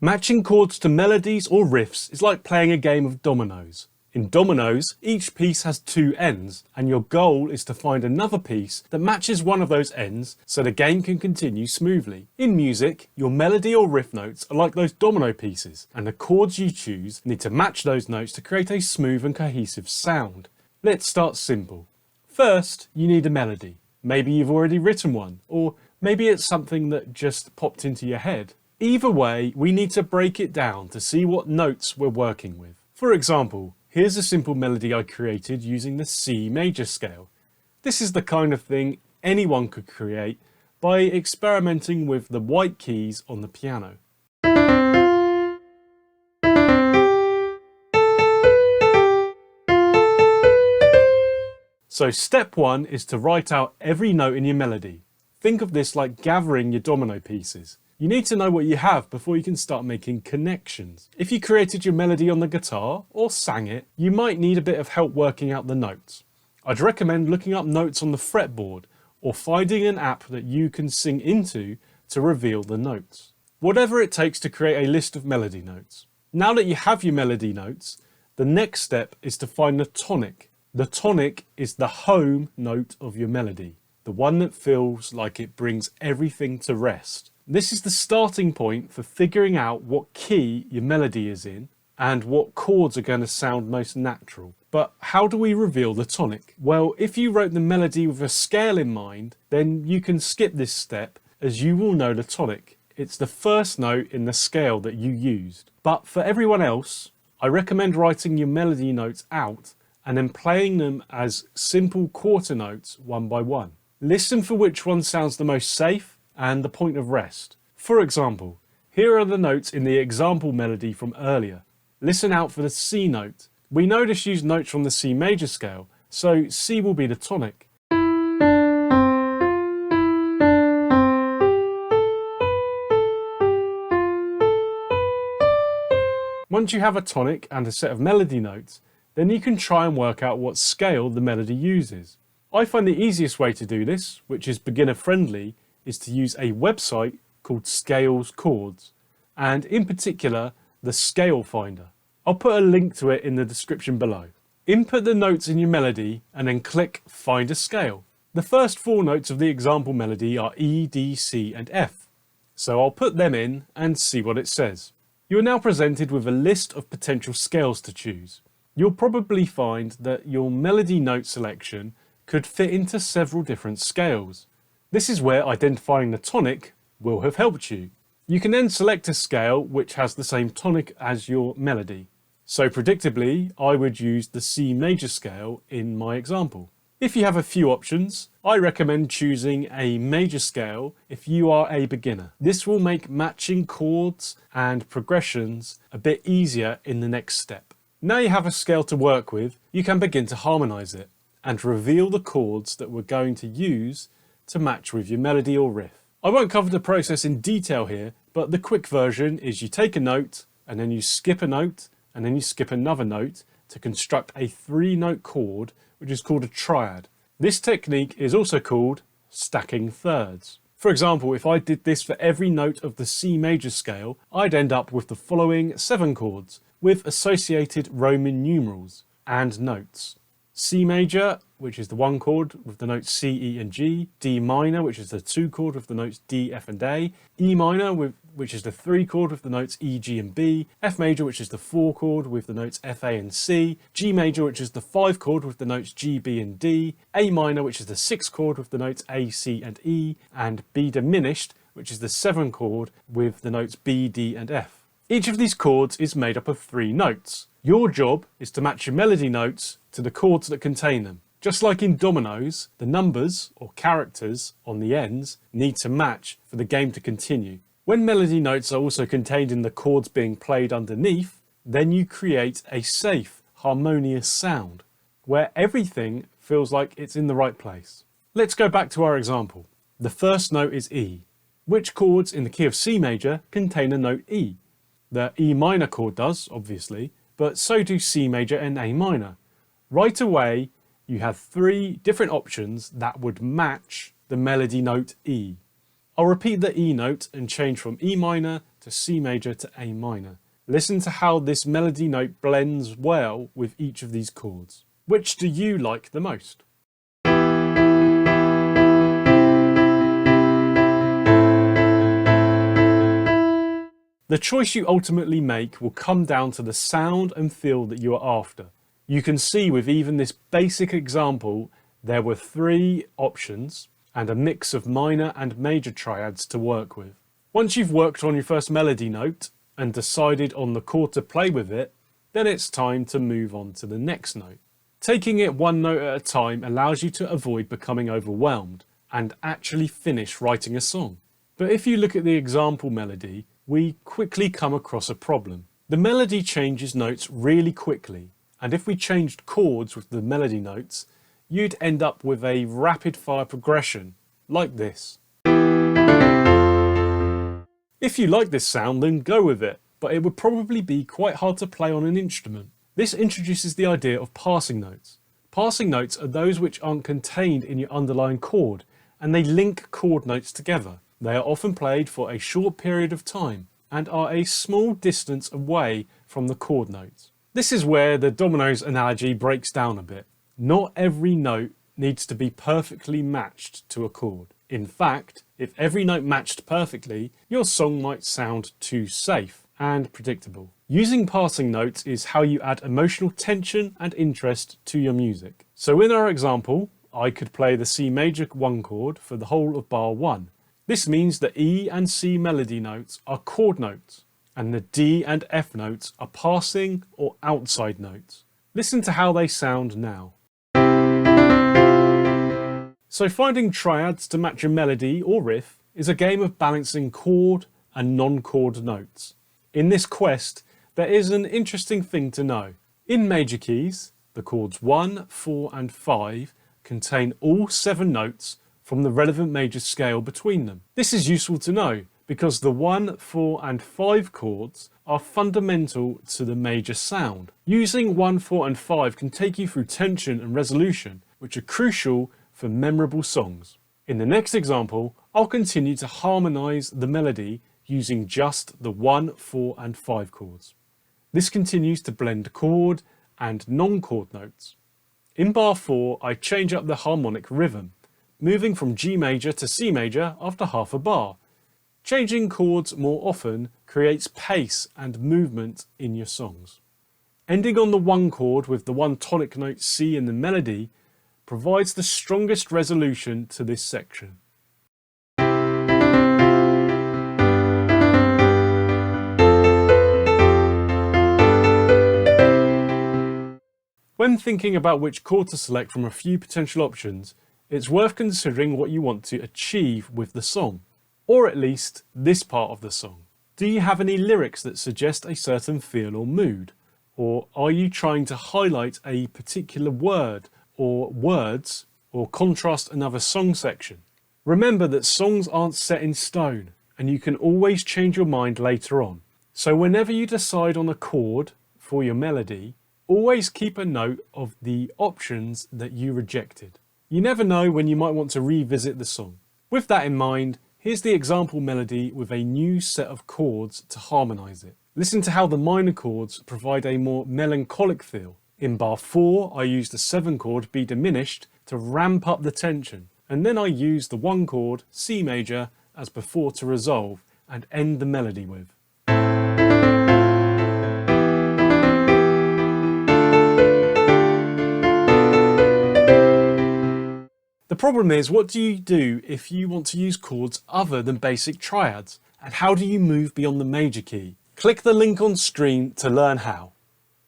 Matching chords to melodies or riffs is like playing a game of dominoes. In dominoes, each piece has two ends, and your goal is to find another piece that matches one of those ends so the game can continue smoothly. In music, your melody or riff notes are like those domino pieces, and the chords you choose need to match those notes to create a smooth and cohesive sound. Let's start simple. First, you need a melody. Maybe you've already written one, or maybe it's something that just popped into your head. Either way, we need to break it down to see what notes we're working with. For example, here's a simple melody I created using the C major scale. This is the kind of thing anyone could create by experimenting with the white keys on the piano. So step one is to write out every note in your melody. Think of this like gathering your domino pieces. You need to know what you have before you can start making connections. If you created your melody on the guitar or sang it, you might need a bit of help working out the notes. I'd recommend looking up notes on the fretboard or finding an app that you can sing into to reveal the notes. Whatever it takes to create a list of melody notes. Now that you have your melody notes, the next step is to find the tonic. The tonic is the home note of your melody, the one that feels like it brings everything to rest. This is the starting point for figuring out what key your melody is in and what chords are going to sound most natural. But how do we reveal the tonic? Well, if you wrote the melody with a scale in mind, then you can skip this step as you will know the tonic. It's the first note in the scale that you used. But for everyone else, I recommend writing your melody notes out and then playing them as simple quarter notes one by one. Listen for which one sounds the most safe and the point of rest. For example, here are the notes in the example melody from earlier. Listen out for the C note. We know this used notes from the C major scale, so C will be the tonic. Once you have a tonic and a set of melody notes, then you can try and work out what scale the melody uses. I find the easiest way to do this, which is beginner friendly, is to use a website called Scales Chords, and in particular, the Scale Finder. I'll put a link to it in the description below. Input the notes in your melody and then click Find a Scale. The first four notes of the example melody are E, D, C and F. So I'll put them in and see what it says. You are now presented with a list of potential scales to choose. You'll probably find that your melody note selection could fit into several different scales. This is where identifying the tonic will have helped you. You can then select a scale which has the same tonic as your melody. So predictably, I would use the C major scale in my example. If you have a few options, I recommend choosing a major scale if you are a beginner. This will make matching chords and progressions a bit easier in the next step. Now you have a scale to work with, you can begin to harmonize it and reveal the chords that we're going to use to match with your melody or riff. I won't cover the process in detail here, but the quick version is you take a note and then you skip a note and then you skip another note to construct a 3-note chord, which is called a triad. This technique is also called stacking thirds. For example, if I did this for every note of the C major scale, I'd end up with the following 7 chords with associated Roman numerals and notes. C major, which is the 1 chord with the notes C, E and G, D minor, which is the 2 chord with the notes D, F and A, E minor, which is the 3 chord with the notes E, G and B, F major, which is the 4 chord with the notes F, A and C, G major, which is the 5 chord with the notes G, B and D, A minor, which is the 6 chord with the notes A, C and E, and B diminished, which is the 7 chord with the notes B, D and F. Each of these chords is made up of 3 notes. Your job is to match your melody notes to the chords that contain them. Just like in dominoes, the numbers or characters on the ends need to match for the game to continue. When melody notes are also contained in the chords being played underneath, then you create a safe, harmonious sound where everything feels like it's in the right place. Let's go back to our example. The first note is E. Which chords in the key of C major contain a note E? The E minor chord does, obviously, but so do C major and A minor. Right away, you have 3 different options that would match the melody note E. I'll repeat the E note and change from E minor to C major to A minor. Listen to how this melody note blends well with each of these chords. Which do you like the most? The choice you ultimately make will come down to the sound and feel that you are after. You can see with even this basic example, there were 3 options and a mix of minor and major triads to work with. Once you've worked on your first melody note and decided on the chord to play with it, then it's time to move on to the next note. Taking it one note at a time allows you to avoid becoming overwhelmed and actually finish writing a song. But if you look at the example melody, we quickly come across a problem. The melody changes notes really quickly, and if we changed chords with the melody notes, you'd end up with a rapid fire progression like this. If you like this sound, then go with it, but it would probably be quite hard to play on an instrument. This introduces the idea of passing notes. Passing notes are those which aren't contained in your underlying chord, and they link chord notes together. They are often played for a short period of time and are a small distance away from the chord notes. This is where the dominoes analogy breaks down a bit. Not every note needs to be perfectly matched to a chord. In fact, if every note matched perfectly, your song might sound too safe and predictable. Using passing notes is how you add emotional tension and interest to your music. So in our example, I could play the C major 1 chord for the whole of bar 1. This means the E and C melody notes are chord notes, and the D and F notes are passing or outside notes. Listen to how they sound now. So finding triads to match a melody or riff is a game of balancing chord and non-chord notes. In this quest, there is an interesting thing to know. In major keys, the chords 1, 4 and 5 contain all 7 notes from the relevant major scale between them. This is useful to know because the 1, 4 and 5 chords are fundamental to the major sound. Using 1, 4 and 5 can take you through tension and resolution, which are crucial for memorable songs. In the next example, I'll continue to harmonise the melody using just the 1, 4 and 5 chords. This continues to blend chord and non-chord notes. In bar 4, I change up the harmonic rhythm, moving from G major to C major after half a bar. Changing chords more often creates pace and movement in your songs. Ending on the 1 chord with the 1 tonic note C in the melody provides the strongest resolution to this section. When thinking about which chord to select from a few potential options, it's worth considering what you want to achieve with the song, or at least this part of the song. Do you have any lyrics that suggest a certain feel or mood? Or are you trying to highlight a particular word or words or contrast another song section? Remember that songs aren't set in stone and you can always change your mind later on. So whenever you decide on a chord for your melody, always keep a note of the options that you rejected. You never know when you might want to revisit the song. With that in mind, here's the example melody with a new set of chords to harmonise it. Listen to how the minor chords provide a more melancholic feel. In bar 4, I use the 7 chord B diminished to ramp up the tension, and then I use the 1 chord C major as before to resolve and end the melody with. The problem is, what do you do if you want to use chords other than basic triads? And how do you move beyond the major key? Click the link on screen to learn how.